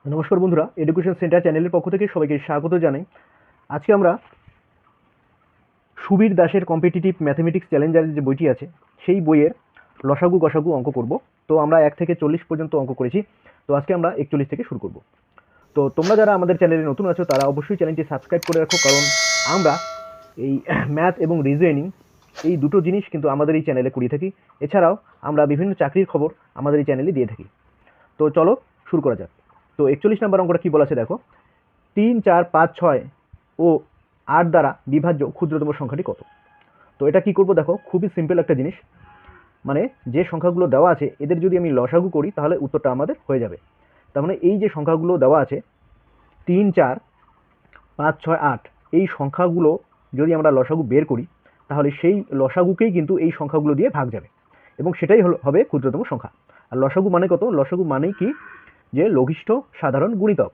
নমস্কার বন্ধুরা, education centre চ্যানেলের পক্ষ থেকে সবাইকে স্বাগত জানাই। আজকে আমরা সুবীর দাসের কম্পিটিটিভ ম্যাথমেটিক্স চ্যালেঞ্জার যে বইটি আছে সেই বইয়ের লসাগু গসাগু অঙ্ক করব। তো আমরা 1 থেকে 40 পর্যন্ত অঙ্ক করেছি। তো আজকে আমরা 41 থেকে শুরু করব। তো তোমরা যারা আমাদের চ্যানেলে নতুন আছো তারা অবশ্যই চ্যানেলটি সাবস্ক্রাইব করে রাখো, কারণ আমরা এই ম্যাথ এবং রিজনিং এই দুটো জিনিস কিন্তু আমাদের এই চ্যানেলে করিয়ে থাকি। এছাড়াও আমরা বিভিন্ন চাকরির খবর আমাদের এই চ্যানেলে দিয়ে থাকি। তো চলো শুরু করা যাক। তো 41 নম্বর অঙ্কটা কী বলা আছে দেখো, 3, 4, 5, 6 ও 8 দ্বারা বিভাজ্য ক্ষুদ্রতম সংখ্যাটি কত? তো এটা কি করব দেখো, খুবই সিম্পল একটা জিনিস। মানে যে সংখ্যাগুলো দেওয়া আছে এদের যদি আমি লসাগু করি তাহলে উত্তরটা আমাদের হয়ে যাবে। তার মানে এই যে সংখ্যাগুলো দেওয়া আছে 3, 4, 5, 6, 8 এই সংখ্যাগুলো যদি আমরা লসাগু বের করি তাহলে সেই লসাগুকেই কিন্তু এই সংখ্যাগুলো দিয়ে ভাগ যাবে এবং সেটাই হবে ক্ষুদ্রতম সংখ্যা। আর লসাগু মানে কত? লসাগু মানেই কি, যে লঘিষ্ঠ সাধারণ গুণিতক।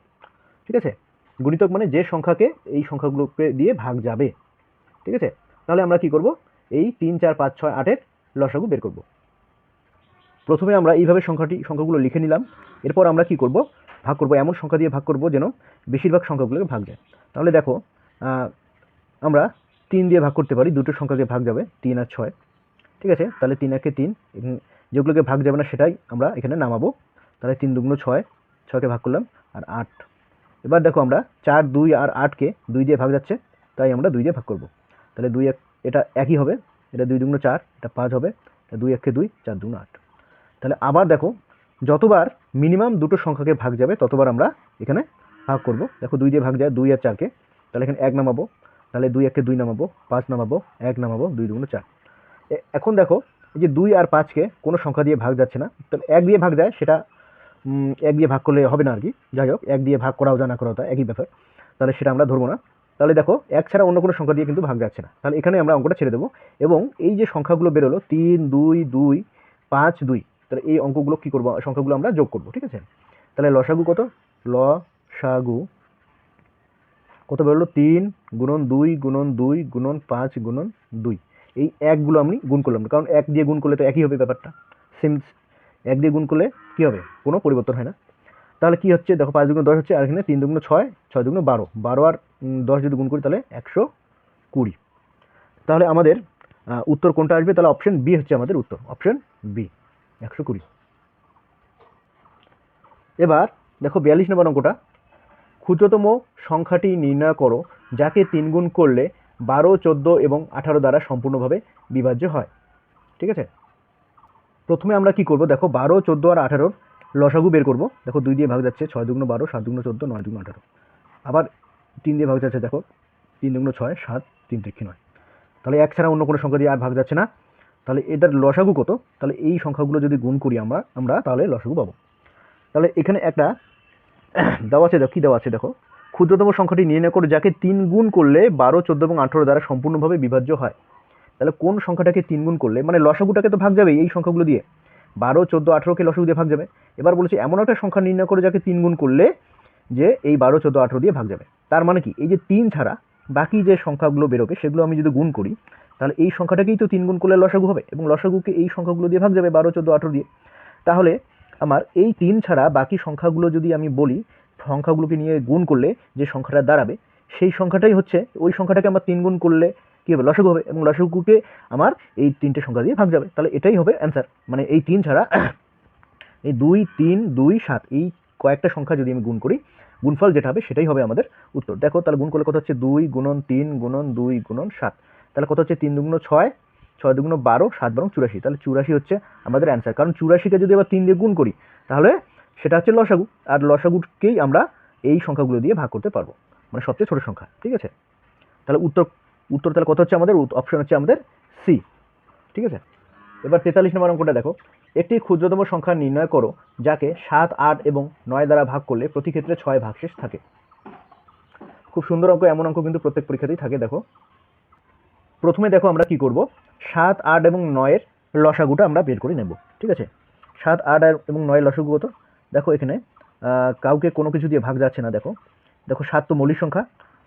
ঠিক আছে, গুণিতক মানে যে সংখ্যাকে এই সংখ্যাগুলোকে দিয়ে ভাগ যাবে। ঠিক আছে, তাহলে আমরা কি করব, এই 3, 4, 5, 6, 8 এর লসাগু বের করব। প্রথমে আমরা এইভাবে সংখ্যাগুলো লিখে নিলাম। এরপর আমরা কি করব, ভাগ করব, এমন সংখ্যা দিয়ে ভাগ করব যেন বেশিরভাগ সংখ্যাগুলোকে ভাগ যায়। তাহলে দেখো আমরা 3 দিয়ে ভাগ করতে পারি, দুটো সংখ্যাকে ভাগ যাবে 3 আর 6। ঠিক আছে, তাহলে 3 একে 3, যেগুলোকে ভাগ যাবে না সেটাই আমরা এখানে নামাবো। তাহলে 3 দুগুণ 6, 6কে ভাগ করলাম আর 8। এবার দেখো আমরা 4, 2 আর 8কে 2 দিয়ে ভাগ যাচ্ছে, তাই আমরা 2 দিয়ে ভাগ করব। তাহলে 2 1, এটা একই হবে, এটা 2 দুগুণ 4, এটা 5 হবে, 2 1কে 2, 4 দুগুণ 8। তাহলে আবার দেখো, যতবার মিনিমাম দুটো সংখ্যাকে ভাগ যাবে ততবার আমরা এখানে ভাগ করব। দেখো 2 দিয়ে ভাগ যায় 2 আর 4কে, তাহলে এখানে 1 নামাবো, তাহলে 2 1কে 2 নামাবো, 5 নামাবো, 1 নামাবো, 2 দুগুণ 4। এখন দেখো এই যে 2 আর 5কে কোনো সংখ্যা দিয়ে ভাগ যাচ্ছে না, তাহলে 1 দিয়ে ভাগ যায়, সেটা 1 দিয়ে ভাগ করলে হবে না আর কি। যাই হোক, 1 দিয়ে ভাগ করাও যায় না করাও যায় একই ব্যাপার, তাহলে সেটা আমরা ধরবো না। তাহলে দেখো 1 ছাড়া অন্য কোনো সংখ্যা দিয়ে কিন্তু ভাগ যাচ্ছে না, তাহলে এখানে আমরা অঙ্কটা ছেড়ে দেবো। এবং এই যে সংখ্যাগুলো বেরোলো 3, 2, 2, 5, 2, তাহলে এই অঙ্কগুলো কী করবো, সংখ্যাগুলো আমরা যোগ করবো। ঠিক আছে, তাহলে লসাগু কত, লসাগু কত বেরোলো, 3 গুণন 2 গুণন 2 গুণন 5 গুণন 2। এই একগুলো আমি গুণ করলাম না, কারণ 1 দিয়ে গুণ করলে তো একই হবে ব্যাপারটা, সেম। 1 দিয়ে গুণ করলে কী হবে, কোনো পরিবর্তন হয় না। তাহলে কি হচ্ছে দেখো, 5 দুগুণ 10 হচ্ছে, আর এখানে 3 দুগুণ 6, 6 দুগুণ 12, 12 আর 10 যদি গুণ করি তাহলে 120। তাহলে আমাদের উত্তর কোনটা আসবে, তাহলে অপশন বি হচ্ছে আমাদের উত্তর, অপশন বি 120। এবার দেখো 42 নম্বর অঙ্কটা, ক্ষুদ্রতম সংখ্যাটি নির্ণয় করো যাকে 3 গুণ করলে 12, 14 এবং 18 দ্বারা সম্পূর্ণভাবে বিভাজ্য হয়। ঠিক আছে, প্রথমে আমরা কি করব দেখো, 12, 14 আর 18 লসাগু বের করব। দেখো 2 দিয়ে ভাগ যাচ্ছে, 6 দুগুণ 12, 7 দুগুণ 14, 9 দুগুণ 18। আবার 3 দিয়ে ভাগ যাচ্ছে, দেখো 3 দুগুণ 6, 7, 3 তিরিক্ষে 9। তাহলে 1 ছাড়া অন্য কোনো সংখ্যা দিয়ে আর ভাগ যাচ্ছে না, তাহলে এটার লসাগু কত? তাহলে এই সংখ্যাগুলো যদি গুণ করি আমরা তাহলে লসাগু পাবো। তাহলে এখানে একটা দেওয়া আছে, দেখো কী দেওয়া আছে দেখো, ক্ষুদ্রতম সংখ্যাটি নির্ণয় করো যাকে 3 গুণ করলে 12, 14 এবং 18 দ্বারা সম্পূর্ণভাবে বিভাজ্য হয়। তাহলে কোন সংখ্যাটাকে 3 গুণ করলে, মানে লসাগুটাকে তো ভাগ যাবে এই সংখ্যাগুলো দিয়ে, 12, 14, 18কে লসাগু দিয়ে ভাগ যাবে। এবার বলেছে এমন একটা সংখ্যা নির্ণয় করে যাকে 3 গুণ করলে যে এই 12, 14, 18 দিয়ে ভাগ যাবে। তার মানে কি, এই যে 3 ছাড়া বাকি যে সংখ্যাগুলো বেরোবে সেগুলো আমি যদি গুণ করি তাহলে এই সংখ্যাটাকেই তো 3 গুণ করলে লসাগু হবে, এবং লসাগুকে এই সংখ্যাগুলো দিয়ে ভাগ যাবে 12, 14, 18 দিয়ে। তাহলে আমার এই 3 ছাড়া বাকি সংখ্যাগুলো যদি আমি বলি, সংখ্যাগুলোকে নিয়ে গুণ করলে যে সংখ্যাটা দাঁড়াবে সেই সংখ্যাটাই হচ্ছে, ওই সংখ্যাটাকে আমার 3 গুণ করলে কী হবে, লসাগু হবে, এবং লসাগুকে আমার এই 3টে সংখ্যা দিয়ে ভাগ যাবে। তাহলে এটাই হবে অ্যান্সার। মানে এই 3 ছাড়া এই 2, 3, 2, 7 এই কয়েকটা সংখ্যা যদি আমি গুণ করি, গুণফল যেটা হবে সেটাই হবে আমাদের উত্তর। দেখো তাহলে গুণ করলে কত হচ্ছে, 2 গুণন 3 গুণন 2 গুণন 7, তাহলে কত হচ্ছে, 3 দুগুণ 6, 6 দুগুণ 12, 7 12 84। তাহলে 84 হচ্ছে আমাদের অ্যান্সার, কারণ 84কে যদি আবার 3 দিয়ে গুণ করি তাহলে সেটা হচ্ছে লসাগু, আর লসাগুকেই আমরা এই সংখ্যাগুলো দিয়ে ভাগ করতে পারবো, মানে সবচেয়ে ছোট সংখ্যা। ঠিক আছে, তাহলে উত্তর তাহলে কত হচ্ছে আমাদের, অপশন হচ্ছে আমাদের সি। ঠিক আছে, এবার 43 নম্বর অঙ্কটা দেখো, একটি ক্ষুদ্রতম সংখ্যা নির্ণয় করো যাকে 7, 8 এবং 9 দ্বারা ভাগ করলে প্রতি ক্ষেত্রে 6 ভাগশেষ থাকে। খুব সুন্দর অঙ্ক, এমন অঙ্ক কিন্তু প্রত্যেক পরীক্ষাতেই থাকে। দেখো প্রথমে দেখো আমরা কি করব, 7, 8 এবং 9 এর লসাগুটা আমরা বের করে নেব। ঠিক আছে, 7, 8 এবং 9 লসাগু কত, দেখো এখানে কাউকে কোনো কিছু দিয়ে ভাগ যাচ্ছে না। দেখো দেখো 7 তো মৌলিক সংখ্যা,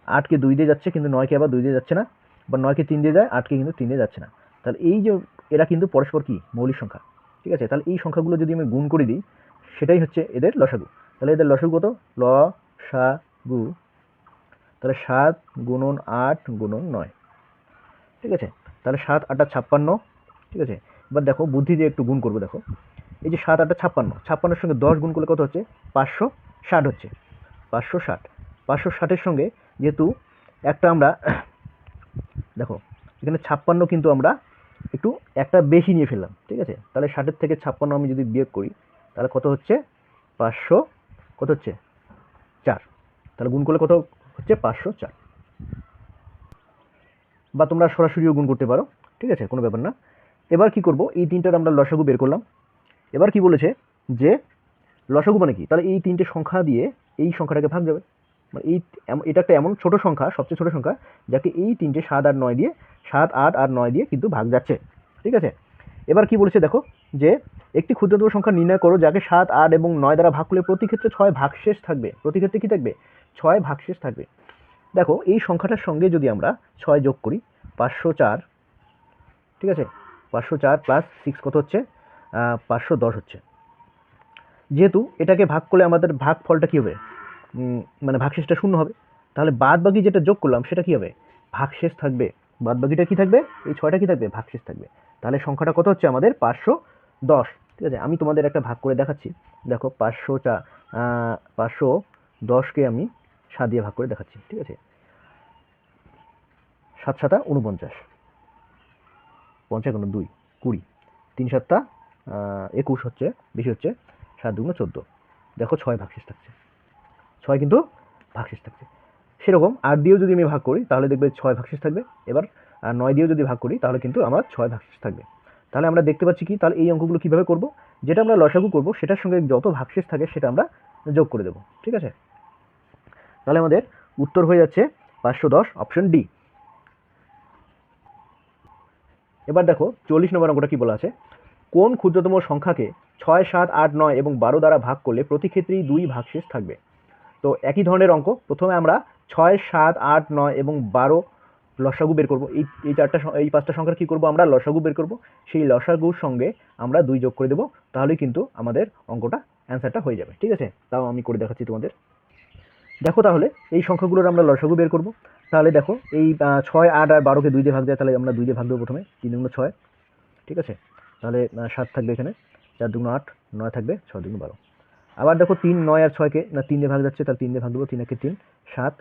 8কে 2 দিয়ে যাচ্ছে কিন্তু 9কে আবার 2 দিয়ে যাচ্ছে না, বা 9কে 3 দিয়ে যায়, 8কে কিন্তু 3 দিয়ে যাচ্ছে না। তাহলে এই যে এরা কিন্তু পরস্পর কি মৌলিক সংখ্যা। ঠিক আছে, তাহলে এই সংখ্যাগুলো যদি আমি গুণ করে দিই সেটাই হচ্ছে এদের লসাগু। তাহলে এদের লসাগু কত? লসাগু, তাহলে 7 গুণন 8 গুণন 9, ঠিক আছে। তাহলে 7 8 56, ঠিক আছে। এবার দেখো বুদ্ধি দিয়ে একটু গুণ করবো। দেখো এই যে 7 8 56, 56-এর সঙ্গে 10 গুণ করলে কত হচ্ছে? 560 হচ্ছে। 560, 560-এর সঙ্গে যেহেতু একটা আমরা দেখো এখানে 56 কিন্তু আমরা একটু একটা বেশি নিয়ে ফেললাম, ঠিক আছে। তাহলে 60-এর থেকে 56 আমি যদি বিয়োগ করি তাহলে কত হচ্ছে? 500 কত হচ্ছে? 4। তাহলে গুণ করলে কত হচ্ছে? 504। বা তোমরা সরাসরিও গুণ করতে পারো, ঠিক আছে, কোনো ব্যাপার না। এবার কি করব? এই তিনটার আমরা লসাগু বের করলাম। এবার কি বলেছে যে লসাগু মানে কি? তাহলে এই তিনটে সংখ্যা দিয়ে এই সংখ্যাটাকে ভাগ যাবে। মানে এটা একটা এমন ছোট সংখ্যা, সবচেয়ে ছোট সংখ্যা, যাকে এই তিনটে 7 আর 9 দিয়ে 7 8 আর 9 দিয়ে কিন্তু ভাগ যাচ্ছে, ঠিক আছে। এবার কি বলেছে দেখো, যে একটি ক্ষুদ্রতম সংখ্যা নির্ণয় করো যাকে 7 8 এবং 9 দ্বারা ভাগ করলে প্রতি ক্ষেত্রে 6 ভাগশেষ থাকবে। প্রতি ক্ষেত্রে কি থাকবে? 6 ভাগশেষ থাকবে। দেখো এই সংখ্যাটার সঙ্গে যদি আমরা 6 যোগ করি 504, ঠিক আছে, 504 প্লাস 6 কত হচ্ছে? 510 হচ্ছে। যেহেতু এটাকে ভাগ করলে আমাদের ভাগ ফলটা কী হবে? মানে ভাগশেষটা শূন্য হবে। তাহলে বাদ বাকি যেটা যোগ করলাম সেটা কী হবে? ভাগশেষ থাকবে। বাদ বাকিটা কী থাকবে? এই 6টা কী থাকবে? ভাগশেষ থাকবে। তাহলে সংখ্যাটা কত হচ্ছে আমাদের? 510, ঠিক আছে। আমি তোমাদের একটা ভাগ করে দেখাচ্ছি। দেখো 510কে আমি 7 দিয়ে ভাগ করে দেখাচ্ছি, ঠিক আছে। 7 7 49, 55 2 20, 3 7 21 হচ্ছে, বেশি হচ্ছে 7 2 14। দেখো 6 ভাগশেষ থাকছে, 6 কিন্তু ভাগশেষ থাকছে। সেরকম 8 দিয়েও যদি আমি ভাগ করি তাহলে দেখবে 6 ভাগশেষ থাকবে। এবার 9 দিয়েও যদি ভাগ করি তাহলে কিন্তু আমার 6 ভাগশেষ থাকবে। তাহলে আমরা দেখতে পাচ্ছি কি, তাহলে এই অঙ্কগুলো কীভাবে করব? যেটা আমরা লসাগু করব সেটার সঙ্গে যত ভাগশেষ থাকে সেটা আমরা যোগ করে দেবো, ঠিক আছে। তাহলে আমাদের উত্তর হয়ে যাচ্ছে 510, অপশন ডি। এবার দেখো 40 নম্বর অঙ্কটা কি বলা আছে, কোন ক্ষুদ্রতম সংখ্যাকে 6 7 8 9 এবং 12 দ্বারা ভাগ করলে প্রতি ক্ষেত্রেই 2 ভাগশেষ থাকবে। তো একই ধরনের অঙ্ক, প্রথমে আমরা 6 7 8 9 এবং 12 লসাগু বের করব। এই 5টা সংখ্যার কি করব? আমরা লসাগু বের করব। সেই লসাগুর সঙ্গে আমরা 2 যোগ করে দেব, তাহলেই কিন্তু আমাদের অঙ্কটা অ্যান্সারটা হয়ে যাবে, ঠিক আছে। তাও আমি করে দেখাচ্ছি তোমাদের। দেখো তাহলে এই সংখ্যাগুলোর আমরা লসাগু বের করব। তাহলে দেখো এই 6 8 আর 12কে 2 দিয়ে ভাগ যায়, তাহলে আমরা 2 দিয়ে ভাগ দেবো প্রথমে। 3 2 6, ঠিক আছে। তাহলে 7 থাকবে এখানে, 4 2 8, 9 থাকবে, 6 2 12। আবার দেখো 3 9 আর 6কে 3 দিয়ে ভাগ যাচ্ছে, তাহলে 3 দিয়ে ভাগ দেবো। 3 1 3, 7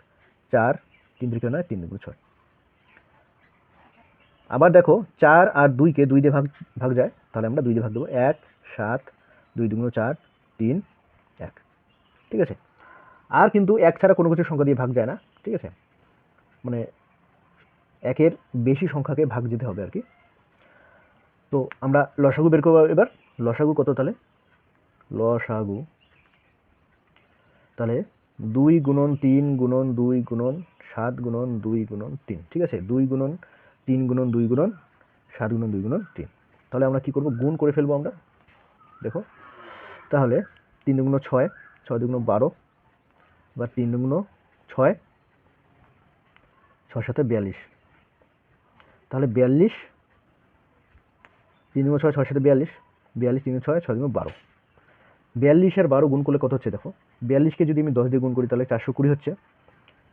4, 3 3 9, 3 2 6। আবার দেখো 4 আর 2কে 2 দিয়ে ভাগ যায়, তাহলে আমরা 2 দিয়ে ভাগ দেবো। 1 7, 2 2 4, 3 1, ঠিক আছে। আর কিন্তু 1 ছাড়া কোনো কিছু সংখ্যা দিয়ে ভাগ যায় না, ঠিক আছে। মানে 1-এর বেশি সংখ্যাকে ভাগ যেতে হবে আর কি। তো আমরা লসাগু বের করবো। এবার লসাগু কত? তাহলে লসাগু তাহলে 2 গুণন 3 গুণন 2 গুণন 7 গুণন 2 গুণন 3, ঠিক আছে। 2 গুণন 3 গুণন 2 গুণন 7 গুণন 2 গুণন 3। তাহলে আমরা কি করব? গুণ করে ফেলবো আমরা। দেখো তাহলে 3 দুগুণ 6, 6 দুগুণ 12, বা 3 দুগুণ 6, 6 7 42। তাহলে 42, 3 দুগুণ 6, 6 7 42, 42 3 6, 6 দুগুণ 12। 42 আর 12 গুণ করলে কত হচ্ছে? দেখো 42কে যদি আমি 10 দিয়ে গুণ করি তাহলে 420 হচ্ছে,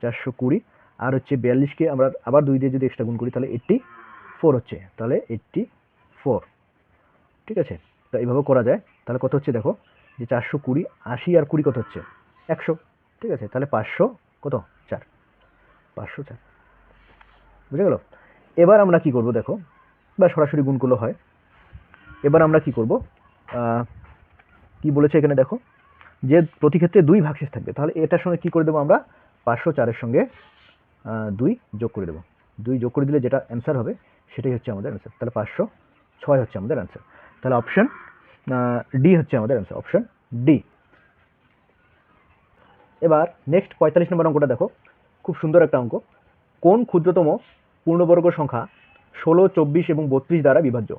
420। আর হচ্ছে 42কে আমরা আবার 2 দিয়ে যদি এক্সট্রা গুণ করি তাহলে 84 হচ্ছে, তাহলে 84, ঠিক আছে। তো এইভাবে করা যায়। তাহলে কত হচ্ছে? দেখো যে 420, 80 আর 20 কত হচ্ছে? 100, ঠিক আছে। তাহলে 500 কত? 4, 504, বুঝে গেল। এবার আমরা কি করব? দেখো, বা সরাসরি গুণ করলে হয়। এবার আমরা কি করব? কি বলেছে এখানে দেখো, যে প্রতি ক্ষেত্রে 2 ভাগশেষ থাকবে। তাহলে এটার সঙ্গে কি করে দেবো আমরা? 504-এর সঙ্গে 2 যোগ করে দেবো। 2 যোগ করে দিলে যেটা অ্যান্সার হবে সেটাই হচ্ছে আমাদের অ্যান্সার। তাহলে 506 হচ্ছে আমাদের অ্যান্সার। তাহলে অপশন ডি হচ্ছে আমাদের অ্যান্সার, অপশন ডি। এবার নেক্সট 45 নম্বর অঙ্কটা দেখো, খুব সুন্দর একটা অঙ্ক। কোন ক্ষুদ্রতম পূর্ণবর্গ সংখ্যা 16 24 এবং 32 দ্বারা বিভাজ্য?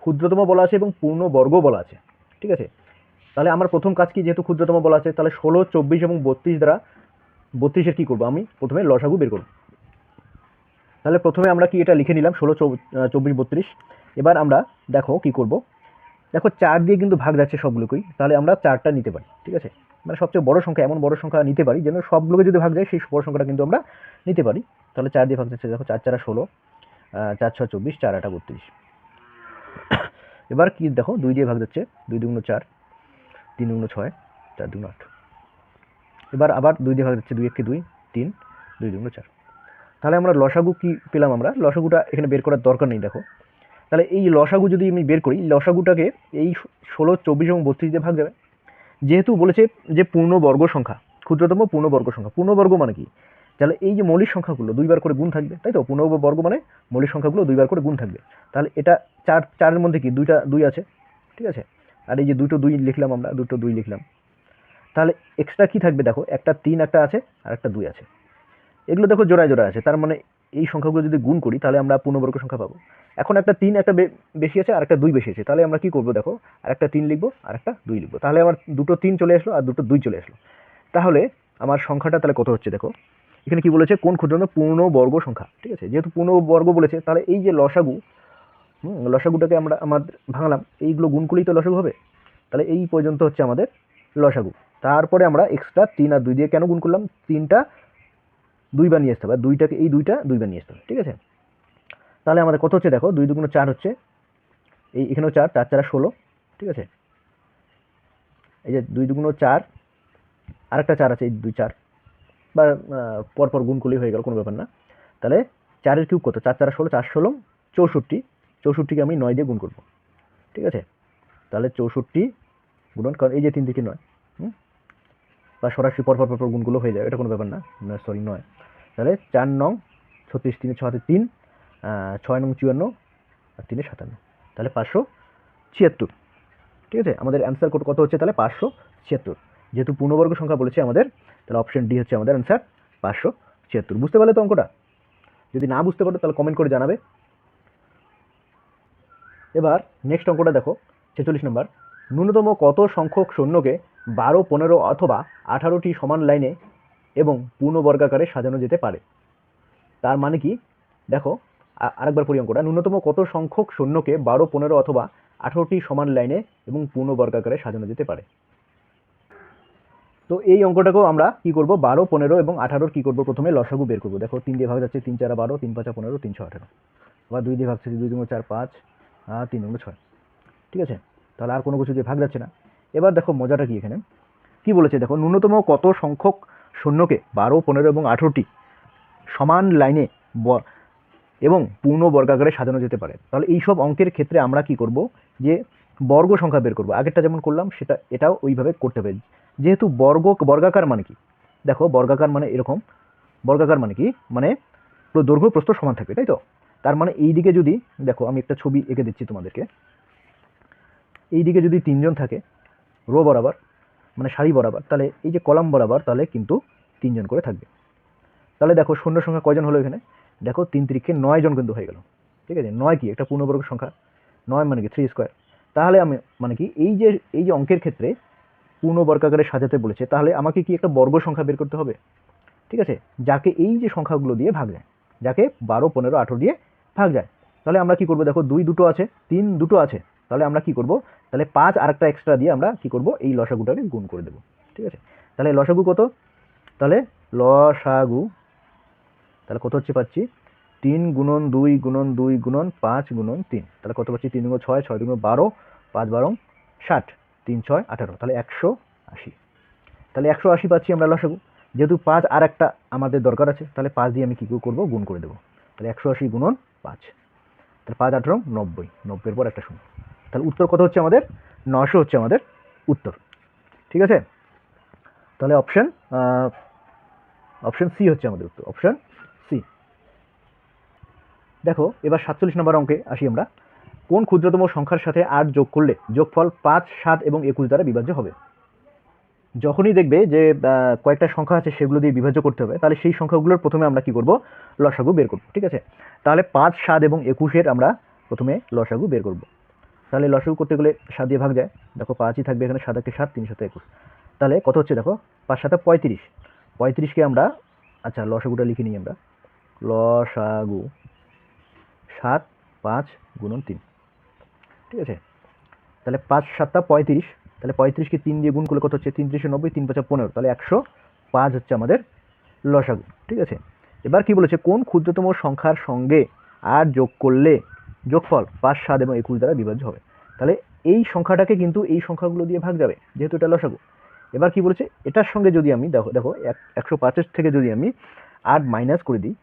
ক্ষুদ্রতম বলা আছে এবং পূর্ণবর্গ বলা আছে, ঠিক আছে। তাহলে আমার প্রথম কাজ কি, যেহেতু ক্ষুদ্রতম বলা আছে, তাহলে 16 24 এবং 32 দ্বারা 32-এর কী করবো? আমি প্রথমে লসাগু বের করব। তাহলে প্রথমে আমরা কি এটা লিখে নিলাম 16 24 32। এবার আমরা দেখো কি করব, দেখো 4 দিয়ে কিন্তু ভাগ যাচ্ছে সবগুলোকেই, তাহলে আমরা 4টা নিতে পারি, ঠিক আছে। মানে সবচেয়ে বড় সংখ্যা, এমন বড় সংখ্যা নিতে পারি যেন সবগুলোকে যদি ভাগ যায় সেই বড় সংখ্যাটা কিন্তু আমরা নিতে পারি। তাহলে 4 দিয়ে ভাগ যাচ্ছে, দেখো 4 4 16, 4 6 24, 4 8 32। এবার কি দেখো 2 দিয়ে ভাগ যাচ্ছে, 2 2 4, 3 2 6, 4 2 8। এবার আবার 2 দিয়ে ভাগ যাচ্ছে, 2 1 2, 3, 2 2 4। তাহলে আমরা লসাগু কি পেলাম? আমরা লসাগুটা এখানে বের করার দরকার নেই। দেখো তাহলে এই লসাগু যদি আমি বের করি, লসাগুটাকে এই 16, 24 এবং 32 দিয়ে ভাগ যাবে। যেহেতু বলেছে যে পূর্ণবর্গ সংখ্যা, ক্ষুদ্রতম পূর্ণবর্গ সংখ্যা। পূর্ণবর্গ মানে কি? তাহলে এই যে মৌলিক সংখ্যাগুলো 2 বার করে গুণ থাকবে, তাই তো? পূর্ণবর্গ মানে মৌলিক সংখ্যাগুলো 2 বার করে গুণ থাকবে। তাহলে এটা 4 এর মধ্যে কি 2টা 2 আছে, ঠিক আছে? আর এই যে 2টো 2 লিখলাম, আমরা 2টো 2 লিখলাম। তাহলে এক্সট্রা কি থাকবে? দেখো একটা 3 একটা আছে আর একটা 2 আছে। এগুলো দেখো জোড়ায় জোড়ায় আছে, তার মানে এই সংখ্যাগুলো যদি গুণ করি তাহলে আমরা পূর্ণবর্গ সংখ্যা পাবো। এখন একটা 3 একটা বেশি আছে আর একটা 2 বেশি আছে, তাহলে আমরা কি করব? দেখো আর একটা 3 লিখবো আর একটা 2 লিখবো। তাহলে আমার দুটো 3 চলে আসলো আর দুটো 2 চলে আসলো। তাহলে আমার সংখ্যাটা তাহলে কত হচ্ছে? দেখো এখানে কি বলেছে? কোন ক্ষুদ্রতম পূর্ণবর্গ সংখ্যা, ঠিক আছে? যেহেতু পূর্ণবর্গ বলেছে তাহলে এই যে লসাগু, লসাগুটাকে আমরা আমাদের ভাঙলাম, এইগুলো গুণ করলেই তো লসাগু হবে। তাহলে এই পর্যন্ত হচ্ছে আমাদের লসাগু। তারপরে আমরা এক্সট্রা 3 আর 2 দিয়ে কেন গুণ করলাম? 3টা 2 বার নিয়ে আসতে হবে, আর 2টাকে এই 2টা 2 বার নিয়ে আসতে হবে, ঠিক আছে? তাহলে আমাদের কত হচ্ছে? দেখো 2 2 4 হচ্ছে, এই এখানেও 4 4 4 16, ঠিক আছে? এই যে 2 2 4, আরেকটা 4 আছে, এই 2 4 বা পরপর গুণ করলেই হয়ে গেল, কোনো ব্যাপার না। তাহলে 4 এর কিউব কত? 4 4 16, 4 16 64, 64কে আমি 9 দিয়ে গুণ করব, ঠিক আছে? তাহলে 64 গুণন, কারণ এই যে 3 দিকে 9, বা সরাসরি পরপর পরপর গুণগুলো হয়ে যায়, এটা কোনো ব্যাপার না, সরি 9। তাহলে 4 নং 36, 3 6 হাতে 3, 6 নং 54 আর 3 57, তাহলে 576, ঠিক আছে? আমাদের অ্যান্সার কত হচ্ছে? তাহলে 576। যেহেতু পূর্ণবর্গ সংখ্যা বলেছে আমাদের, তাহলে অপশন ডি হচ্ছে আমাদের অ্যান্সার 576। বুঝতে পারলে তো অঙ্কটা? যদি না বুঝতে পারো তাহলে কমেন্ট করে জানাবে। এবার নেক্সট অঙ্কটা দেখো, 46 নম্বর। ন্যূনতম কত সংখ্যক শূন্যকে 12, 15 অথবা 18টি সমান লাইনে এবং পূর্ণবর্গাকারে সাজানো যেতে পারে? তার মানে কি? দেখো আরেকবার পড়ি অঙ্কটা। ন্যূনতম কত সংখ্যক শূন্যকে 12, 15 অথবা 18টি সমান লাইনে এবং পূর্ণবর্গাকারে সাজানো যেতে পারে? তো এই অঙ্কটাকেও আমরা কি করব? 12, 15 এবং 18 কি করব? প্রথমে লসাগু বের করব। দেখো 3 দিয়ে ভাগ যাচ্ছে, 3 4 12, 3 5 15, 3 6 18। আবার 2 দিয়ে ভাগ যাচ্ছে, 2 2 4 5, 3 2 6, ঠিক আছে? তাহলে আর কোনো কিছু দিয়ে ভাগ যাচ্ছে না। এবার দেখো মজাটা কি এখানে, কি বলেছে দেখো, ন্যূনতম কত সংখ্যক শূন্যকে 12, 15 এবং 18টি সমান লাইনে এবং পূর্ণ বর্গাকারে সাজানো যেতে পারে। তাহলে এই সব অঙ্কের ক্ষেত্রে আমরা কি করব? যে বর্গ সংখ্যা বের করব। আগেরটা যেমন করলাম সেটা এটাও ওইভাবে করতে হবে। যেহেতু বর্গাকার মানে কি? দেখো বর্গাকার মানে এরকম, বর্গাকার মানে কি? মানে দৈর্ঘ্য প্রস্থ সমান থাকবে, তাই তো? তার মানে এই দিকে যদি দেখো, আমি একটা ছবি এঁকে দিচ্ছি তোমাদেরকে, এই দিকে যদি 3 জন থাকে রো বরাবর, মানে সারি বরাবর, তাহলে এই যে কলাম বরাবর তাহলে কিন্তু 3 জন করে থাকবে। তাহলে দেখো শূন্য সংখ্যা কয়জন হলো এখানে? দেখো 3 3 9 জন কিন্তু হয়ে গেল, ঠিক আছে? 9 কি একটা পূর্ণবর্গ সংখ্যা? 9 মানে কি 3 স্কয়ার। তাহলে আমি মানে কি এই যে অঙ্কের ক্ষেত্রে পূর্ণবর্গাকারে সাজাতে বলেছে, তাহলে আমাকে কি একটা বর্গ সংখ্যা বের করতে হবে, ঠিক আছে? যাকে এই যে সংখ্যাগুলো দিয়ে ভাগ যায়, যাকে 12, 15, 18 দিয়ে ভাগ যায়। তাহলে আমরা কি করব? দেখো 2 দুটো আছে, 3 দুটো আছে, তাহলে আমরা কি করব? তাহলে 5 আরেকটা এক্সট্রা দিয়ে আমরা কি করব? এই লসাগুটাকে গুণ করে দেব, ঠিক আছে? তাহলে লসাগু কত? তাহলে লসাগু তাহলে কত হচ্ছে পাচ্ছি? 3 গুণন 2 গুণন 2 গুণন 5 গুণন 3, তাহলে কত পাচ্ছি? 3 গুণ 6, 6 গুণ 12, 5 12 60, 3 6 18, তাহলে 180। তাহলে 180 পাচ্ছি আমরা লসাগু। যেহেতু 5 আর একটা আমাদের দরকার আছে, তাহলে 5 দিয়ে আমি কি করব? গুণ করে দেবো। তাহলে 180 গুণন 5, তাহলে 5 18 90, 90 এর পর একটা শূন্য। তাহলে উত্তর কত হচ্ছে আমাদের? 900 হচ্ছে আমাদের উত্তর, ঠিক আছে? তাহলে অপশন সি হচ্ছে আমাদের উত্তর, অপশন সি। দেখো এবার 47 নম্বর অঙ্কে আসি আমরা। কোন ক্ষুদ্রতম সংখ্যার সাথে 8 যোগ করলে যোগফল 5, 7 এবং 21 দ্বারা বিভাজ্য হবে? যখনই দেখবে যে কয়েকটা সংখ্যা আছে সেগুলো দিয়ে বিভাজ্য করতে হবে, তাহলে সেই সংখ্যাগুলোর প্রথমে আমরা কি করব? লসাগু বের করব, ঠিক আছে? তাহলে 5, 7 এবং 21-এর আমরা প্রথমে লসাগু বের করব। তাহলে লসাগু করতে গেলে 7 দিয়ে ভাগ যায়, দেখো 5ই থাকবে এখানে, 7 কে 7, 3 7 21, তাহলে কত হচ্ছে? দেখো 5 7 35, 35কে আমরা, আচ্ছা লসাগুটা লিখে নিই আমরা, লসাগু 7 5 গুণন 3, ঠিক আছে? তাহলে 5 7 35, তাহলে 35কে 3 দিয়ে গুণ করলে কত হচ্ছে? 3 3 90, 3 5 15, তাহলে 105 হচ্ছে আমাদের লসাগু। ঠিক আছে, এবার কি বলেছে? কোন ক্ষুদ্রতম সংখ্যার সঙ্গে আর যোগ করলে যোগফল 5, 7 এবং 21 দ্বারা বিভাজ্য হবে? তাহলে এই সংখ্যাটাকে কিন্তু এই সংখ্যাগুলো দিয়ে ভাগ যাবে, যেহেতু এটা লসাগু। এবার কি বলেছে? এটার সঙ্গে যদি আমি দেখো 105 থেকে যদি আমি 8 মাইনাস করে দিই,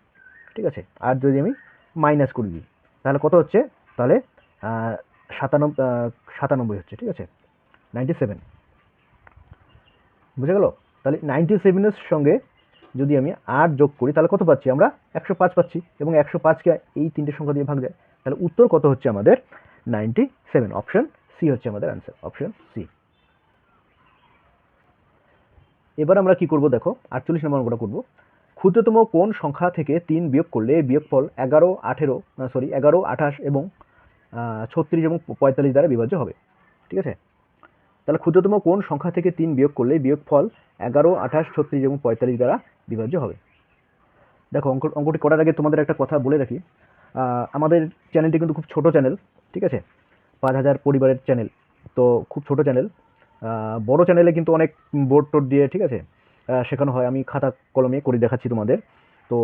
ঠিক আছে, 8 যদি আমি মাইনাস করে দিই, তাহলে কত হচ্ছে? তাহলে 97 হচ্ছে। ঠিক আছে, 97, বুঝে গেল? তাহলে 97-এর সঙ্গে যদি আমি 8 যোগ করি তাহলে কত পাচ্ছি? আমরা 105 পাচ্ছি, এবং 105কে এই তিনটে সংখ্যা দিয়ে ভাগ যায়। তাহলে উত্তর কত হচ্ছে আমাদের? 97। অপশন সি হচ্ছে আমাদের আনসার, অপশন সি। এবার আমরা কি করব দেখো, 48 নম্বর অঙ্কটা করব। ক্ষুদ্রতম কোন সংখ্যা থেকে 3 বিয়োগ করলে বিয়োগফল 11, 28 এবং 36 এবং 45 দ্বারা বিভাজ্য হবে? ঠিক আছে, তাহলে ক্ষুদ্রতম কোন সংখ্যা থেকে 3 বিয়োগ করলে বিয়োগফল 11, 28, 36 এবং 45 দ্বারা বিভাজ্য হবে? দেখো, অঙ্কটি করার আগে তোমাদের একটা কথা বলে রাখি, আমাদের চ্যানেলটি কিন্তু খুব ছোট চ্যানেল। ঠিক আছে, 5000 পরিবারের চ্যানেল, তো খুব ছোট চ্যানেল। বড় চ্যানেলে কিন্তু অনেক বোর্ড টোড দিয়ে, ঠিক আছে, শেখানো হয়। আমি খাতা কলমে করে দেখাচ্ছি তোমাদের। তো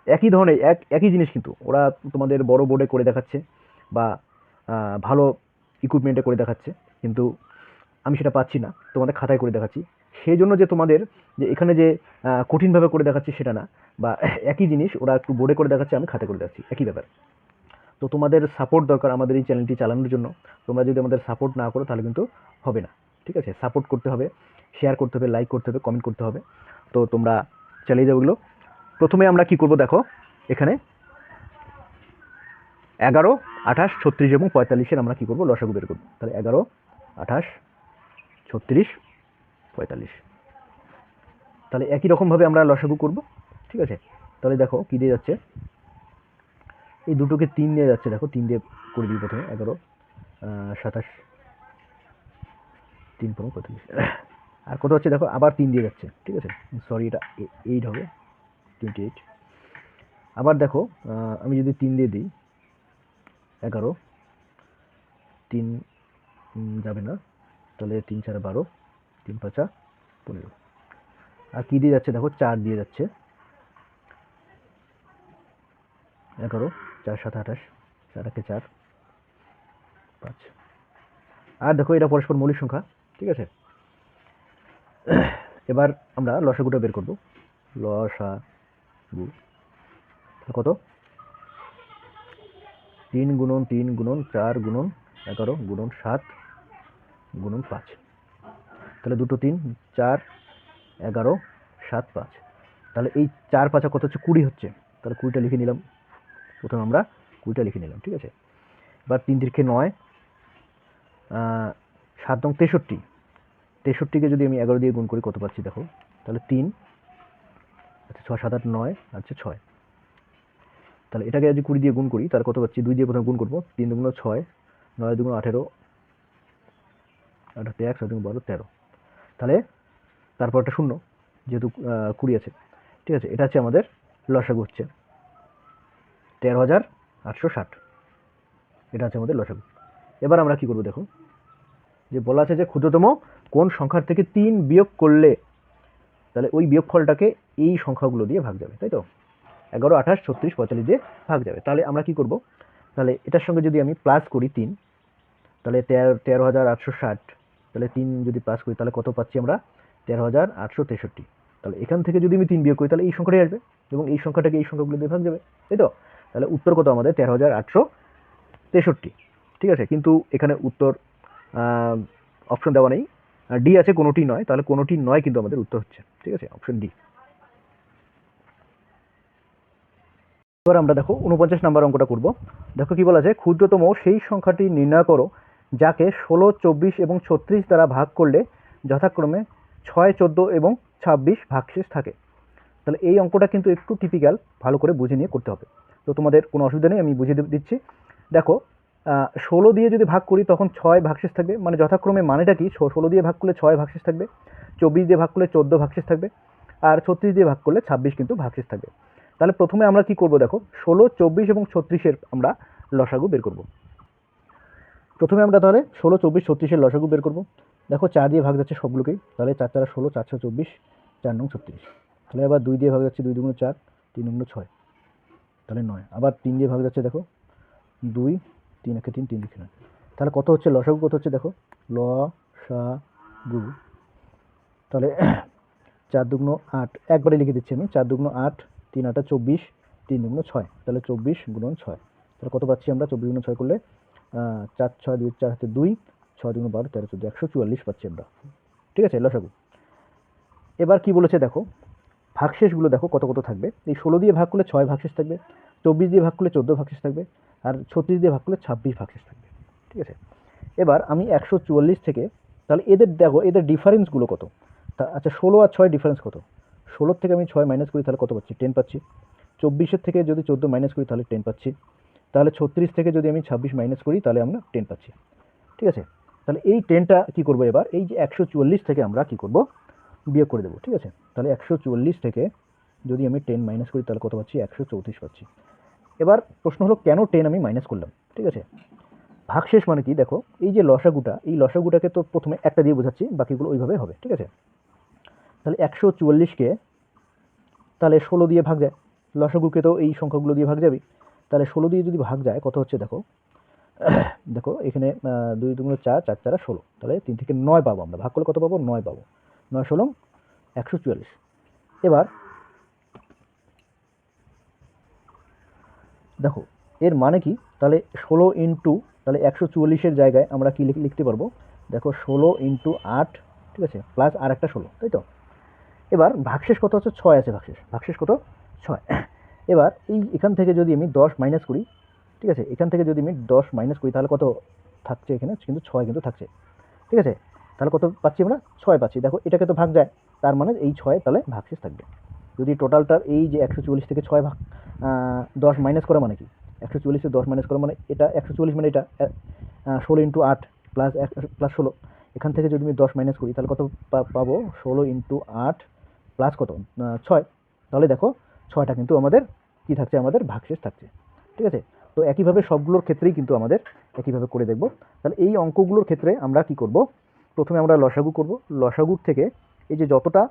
একই ধরনের একই জিনিস কিন্তু ওরা তোমাদের বড় বোর্ডে করে দেখাচ্ছে বা ভালো ইকুইপমেন্টে করে দেখাচ্ছে, কিন্তু আমি সেটা পাচ্ছি না, তোমাদের খাতায় করে দেখাচ্ছি। সেই জন্য যে তোমাদের যে এখানে যে কঠিনভাবে করে দেখাচ্ছি সেটা না, বা একই জিনিস ওরা একটু বোর্ডে করে দেখাচ্ছে, আমি খাতায় করে দেখাচ্ছি, একই ব্যাপার। তো তোমাদের সাপোর্ট দরকার আমাদের এই চ্যানেলটি চালানোর জন্য। তোমরা যদি আমাদের সাপোর্ট না করো তাহলে কিন্তু হবে না। ঠিক আছে, সাপোর্ট করতে হবে, শেয়ার করতে হবে, লাইক করতে হবে, কমেন্ট করতে হবে। তো তোমরা চালিয়ে যাও ওগুলো। প্রথমে আমরা কি করব দেখো, এখানে 11, 28, 36 এবং 45-এর আমরা কি করব? লসাগু বের করব। তাহলে 11, 28, 36, 45, তাহলে একই রকমভাবে আমরা লসাগু করব। ঠিক আছে, তাহলে দেখো কি দিয়ে যাচ্ছে, এই দুটোকে 3 দিয়ে যাচ্ছে, দেখো 3 দিয়ে করে দিই প্রথমে। 11, 27, 3 × 45, আর কত হচ্ছে দেখো, আবার 3 দিয়ে যাচ্ছে। ঠিক আছে, সরি, এটা 8 হবে, 28। আবার দেখো, আমি যদি 3 দিয়ে দিই, 11, 3 যাবে না, তাহলে 3 4 12, 3 5 15, আর কি দিয়ে যাচ্ছে দেখো, 4 দিয়ে যাচ্ছে, 11, 4 7 28, 4 1 4, 5, আর দেখো এটা পরস্পর মৌলিক সংখ্যা। ঠিক আছে, এবার আমরা লসাগুটা বের করব। লসাগু কত? 3 × 3 × 4 × 11 × 7 × 5, তাহলে 2 3, 4, 11, 7, 5, তাহলে এই 4 5 কত হচ্ছে? 20 হচ্ছে। তাহলে 20টা লিখে নিলাম, প্রথমে আমরা 20টা লিখে নিলাম। ঠিক আছে, এবার 3 3 9, 7 9 63, 63কে যদি আমি 11 দিয়ে গুণ করি কত পাচ্ছি দেখো, তাহলে 3, আচ্ছা 6 7 8 9, আচ্ছা 6, তাহলে এটাকে যদি 20 দিয়ে গুণ করি তাহলে কত পাচ্ছি? 2 দিয়ে প্রথমে গুণ করবো, 3 2 6, 9 2 18, 8 1 6 2 12 13, তাহলে তারপর একটা শূন্য, যেহেতু 20 আছে। ঠিক আছে, এটা হচ্ছে আমাদের লসাগু, হচ্ছে 13,860, এটা হচ্ছে আমাদের লসাগু। এবার আমরা কি করব দেখো, যে বলা আছে যে ক্ষুদ্রতম কোন সংখ্যার থেকে 3 বিয়োগ করলে, তাহলে ওই বিয়োগফলটাকে এই সংখ্যাগুলো দিয়ে ভাগ যাবে, তাই তো? 11, 28, 36, 45 দিয়ে ভাগ যাবে। তাহলে আমরা কি করব, তাহলে এটার সঙ্গে যদি আমি প্লাস করি 3, তাহলে 13,860, তাহলে 3 যদি প্লাস করি তাহলে কত পাচ্ছি আমরা? 13,863। তাহলে এখান থেকে যদি আমি 3 বিয়োগ করি তাহলে এই সংখ্যাটাই আসবে, এবং এই সংখ্যাটাকে এই সংখ্যাগুলো দিয়ে ভাগ যাবে, তাই তো? তাহলে উত্তর কত আমাদের? 13,863। ঠিক আছে, কিন্তু এখানে উত্তর অপশন দেওয়া নেই, ডি আছে, কোনোটি নয়, তাহলে কোনোটি নয় কিন্তু আমাদের উত্তর হচ্ছে। ঠিক আছে, অপশন ডি। এবার আমরা দেখো 49 নম্বর অঙ্কটা করব। দেখো কি বলা আছে, ক্ষুদ্রতম সেই সংখ্যাটি নির্ণয় করো যাকে 16, 24 এবং 36 দ্বারা ভাগ করলে যথাক্রমে 6, 14 এবং 26 ভাগশেষ থাকে। তাহলে এই অঙ্কটা কিন্তু একটু টিপিক্যাল, ভালো করে বুঝে নিয়ে করতে হবে। তো তোমাদের কোনো অসুবিধা নেই, আমি বুঝিয়ে দিচ্ছি। দেখো, 16 দিয়ে যদি ভাগ করি তখন 6 ভাগশেষ থাকবে, মানে যথাক্রমে মানেটা কি, 16 দিয়ে ভাগ করলে 6 ভাগশেষ থাকবে, 24 দিয়ে ভাগ করলে 14 ভাগশেষ থাকবে, আর 36 দিয়ে ভাগ করলে 26 কিন্তু ভাগশেষ থাকবে। তাহলে প্রথমে আমরা কি করব দেখো, 16, 24 এবং 36-এর আমরা লসাগু বের করব। প্রথমে আমরা তাহলে 16, 24, 36-এর লসাগু বের করব। দেখো 4 দিয়ে ভাগ যাচ্ছে সবগুলোকেই, তাহলে 4 4 16, 4 6 24, 4 9 36। তাহলে আবার 2 দিয়ে ভাগ যাচ্ছে, 2 2 4, 3 9 6, তাহলে 9। আবার 3 দিয়ে ভাগ যাচ্ছে, দেখো 2, 3 1 3, 3 2 9। তাহলে কত হচ্ছে লসাগু, কত হচ্ছে দেখো, লসাগু। তাহলে 4 2 8, একবারে লিখে দিচ্ছি আমি, 4 2 8, 3 8 24, 3 2 6, তাহলে 24 গুণন 6। তাহলে কত পাচ্ছি আমরা, 24 গুণন 6 করলে 4 6 2 4 হাতে 2, 6 2 12 13 14, 144 পাচ্ছি আমরা। ঠিক আছে, লসাগু। এবার কি বলেছে দেখো, ভাগশেষগুলো দেখো কত কত থাকবে। এই 16 দিয়ে ভাগ করলে 6 ভাগশেষ থাকবে, 24 দিয়ে ভাগ করলে 14 ভাগশেষ থাকবে, আর 36 দিয়ে ভাগ করলে 26 ভাগশেষ থাকবে। ঠিক আছে, এবার আমি 144 থেকে, তাহলে এদের দেখো এদের ডিফারেন্সগুলো কত। আচ্ছা 16 আর 6 ডিফারেন্স কত, 16 থেকে আমি 6 মাইনাস করি তাহলে কত পাচ্ছি, 10 পাচ্ছি। 24-এর থেকে যদি 14 মাইনাস করি তাহলে 10 পাচ্ছি। তাহলে 36 থেকে যদি আমি 26 মাইনাস করি তাহলে আমরা 10 পাচ্ছি। ঠিক আছে, তাহলে এই 10টা কী করবো এবার, এই যে 144 থেকে আমরা কী করব, বিয়োগ করে দেবো। ঠিক আছে, তাহলে 144 থেকে যদি আমি 10 মাইনাস করি তাহলে কত পাচ্ছি, 134 পাচ্ছি। এবার প্রশ্ন হলো কেন 10 আমি মাইনাস করলাম। ঠিক আছে, ভাগশেষ মানে কি দেখো, এই যে লসাগুটা, এই লসাগুটাকে তো প্রথমে একটা দিয়ে বোঝাচ্ছি, বাকিগুলো ওইভাবে হবে। ঠিক আছে, তাহলে 144-কে তাহলে 16 দিয়ে ভাগ যায়, লসাগুকে তো এই সংখ্যাগুলো দিয়ে ভাগ যাবে। তাহলে 16 দিয়ে যদি ভাগ যায় কত হচ্ছে দেখো, দেখো এখানে 2 2 4, 4 4 16, তাহলে 3 থেকে 9 পাবো আমরা, ভাগ করলে কত পাবো, 9 পাবো। 9 16 144। এবার দেখো এর মানে কি, তাহলে 16 ইন্টু, তাহলে 144-এর জায়গায় আমরা কি লিখতে পারবো, দেখো 16 ইন্টু 8, ঠিক আছে, প্লাস আর একটা 16, তাই তো। এবার ভাগশেষ কত হচ্ছে, 6 আছে ভাগশেষ কত, 6। এবার এই এখান থেকে যদি আমি 10 মাইনাস করি, ঠিক আছে, এখান থেকে যদি আমি 10 মাইনাস করি তাহলে কত থাকছে, এখানে কিন্তু 6 কিন্তু থাকছে। ঠিক আছে, তাহলে কত পাচ্ছি আমরা, 6 পাচ্ছি। দেখো এটাকে তো ভাগ যায়, তার মানে এই 6 তাহলে ভাগশেষ থাকবে। যদি টোটালটার এই যে 144 থেকে 6 ভাগ 10 মাইনাস করা মানে কি, 144-এ 10 মাইনাস করা মানে এটা 144 মানে এটা 16 ইন্টু 8 প্লাস প্লাস 16। এখান থেকে যদি আমি 10 মাইনাস করি তাহলে কত পাবো, 16 ইন্টু 8 প্লাস কত 6। তাহলে দেখো 6টা কিন্তু আমাদের কি থাকছে, আমাদের ভাগশেষ থাকছে। ঠিক আছে, তো একইভাবে সবগুলোর ক্ষেত্রেই কিন্তু আমাদের একইভাবে করে দেখব। তাহলে এই অঙ্কগুলোর ক্ষেত্রে আমরা কি করব, প্রথমে আমরা লসাগু করব। লসাগুর থেকে এই যে যতটা,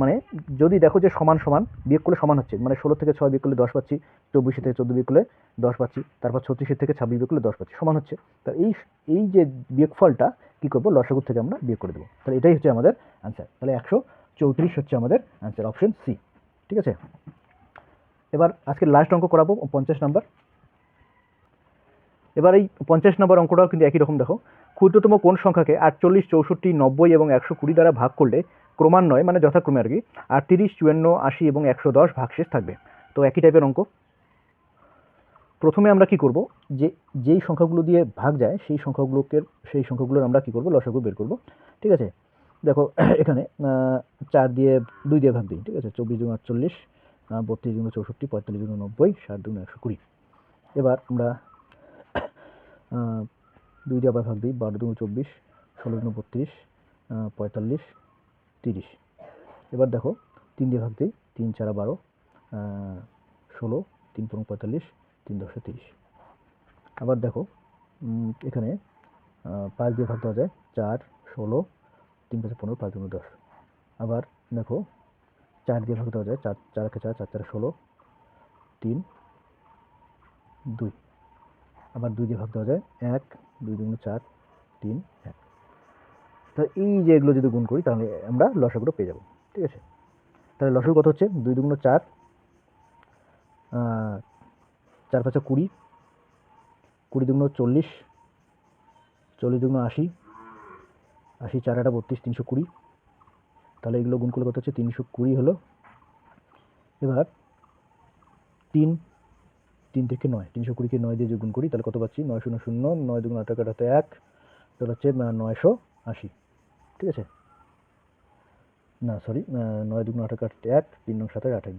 মানে যদি দেখো যে সমান সমান বিয়োগ করলে সমান হচ্ছে, মানে 16 থেকে 6 বিয়োগ করলে 10 পাচ্ছি, 24 থেকে 14 বিয়োগ করলে 10 পাচ্ছি, তারপর 36 থেকে 26 বিয়োগ করলে 10 পাচ্ছি, সমান হচ্ছে। তা এই যে বিয়োগফলটা কী করবো, লসাগুর থেকে আমরা বিয়োগ করে দেবো। তাহলে এটাই হচ্ছে আমাদের আনসার। তাহলে 134 হচ্ছে আমাদের আনসার, অপশন সি। ঠিক আছে, এবার আজকে লাস্ট অঙ্ক করাবো 50 নাম্বার। এবার এই 50 নম্বর অঙ্কটাও কিন্তু একই রকম। দেখো, ক্ষুদ্রতম কোন সংখ্যাকে 48, 64, 90 এবং 120 দ্বারা ভাগ করলে ক্রমান্বয়ে, মানে যথাক্রমে আর কি, 38, 54, 80 এবং 110 ভাগশেষ থাকবে। তো একই টাইপের অঙ্ক। প্রথমে আমরা কি করব, যে যেই সংখ্যাগুলো দিয়ে ভাগ যায় সেই সংখ্যাগুলোর আমরা কি করব, লসাগু বের করব। ঠিক আছে, দেখো এখানে 4 দিয়ে 2 দিয়ে ভাগ দিই। ঠিক আছে, 24 × 48, 32 × 64, 45 × 90, 60 × 120। এবার আমরা 2 দিয়ে আবার ভাগ দিই, 12 × 24, 16 × 32, 45, 30। এবার দেখো 3 দিয়ে ভাগ দিই, 3 4 12, 16, 3 15 45, 3 10 30। আবার দেখো এখানে 5 দিয়ে ভাগ দেওয়া যায়, 4 16, 3 5 15, 5 2 10। আবার দেখো 4 দিয়ে ভাগ দেওয়া যায়, 4 4 4 4 4 16, 3 2। আবার 2 দিয়ে ভাগ দেওয়া যায়, 1 2 2 4, 3 1। তো এই যে এগুলো যদি গুণ করি তাহলে আমরা লসাগুটা পেয়ে যাব। ঠিক আছে, তাহলে লসাগু কত হচ্ছে, 2 2 4, 4 5 20, 20 2 40, 40 2 80, 80 4 8 32, 320। তাহলে এগুলো গুণ করলে কত হচ্ছে, 320 হলো। এবার 3 3 থেকে 9, 320-কে 9 দিয়ে গুণ করি তাহলে কত পাচ্ছি, 9 0 0, 9 2 8 কাটাতে 1, তাহলে হচ্ছে 980। ঠিক আছে, না সরি, 9 2 8 কাটতে 1, 3 9 7 8,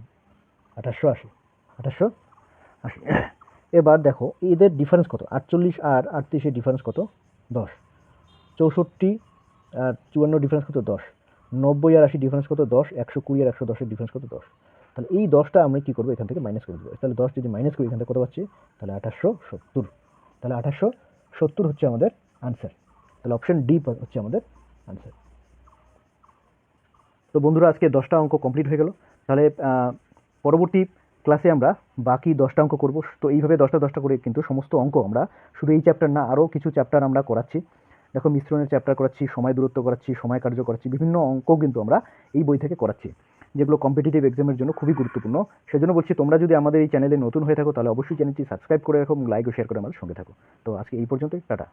2880, 2880। এবার দেখো এদের ডিফারেন্স কত, 48 আর 38-এর ডিফারেন্স কত, 10। 64 আর 54 ডিফারেন্স কত, 10। 90 আর 80 ডিফারেন্স কত, 10। 120 আর 110-এর ডিফারেন্স কত, 10। তাহলে এই 10টা আমরা কী করবো, এখান থেকে মাইনাস করে দেবো। তাহলে 10 যদি মাইনাস করি এখান থেকে কত পাচ্ছি, তাহলে 2870। তাহলে 2870 হচ্ছে আমাদের আনসার। তাহলে অপশন ডি হচ্ছে আমাদের আনসার। তো বন্ধুরা, আজকে 10টা অঙ্ক কমপ্লিট হয়ে গেল। তাহলে পরবর্তী ক্লাসে আমরা বাকি 10টা অঙ্ক করব। তো এইভাবে 10টা করে কিন্তু সমস্ত অঙ্ক আমরা শুধু এই চ্যাপ্টার না, আরও কিছু চ্যাপ্টার আমরা করাচ্ছি। দেখো, মিশ্রণের চ্যাপ্টার করাচ্ছি, সময় দূরত্ব করাচ্ছি, সময় কার্য করাচ্ছি, বিভিন্ন অঙ্ক কিন্তু আমরা এই বই থেকে করাচ্ছি, যেগুলো কম্পিটিটিভ এক্সামের জন্য খুবই গুরুত্বপূর্ণ। সেজন্য বলছি, তোমরা যদি আমাদের এই চ্যানেলে নতুন হয়ে থাকো তাহলে অবশ্যই চ্যানেলটি সাবস্ক্রাইব করে রাখো এবং লাইক ও শেয়ার করে আমাদের সঙ্গে থাকো। তো আজকে এই পর্যন্তই, টাটা।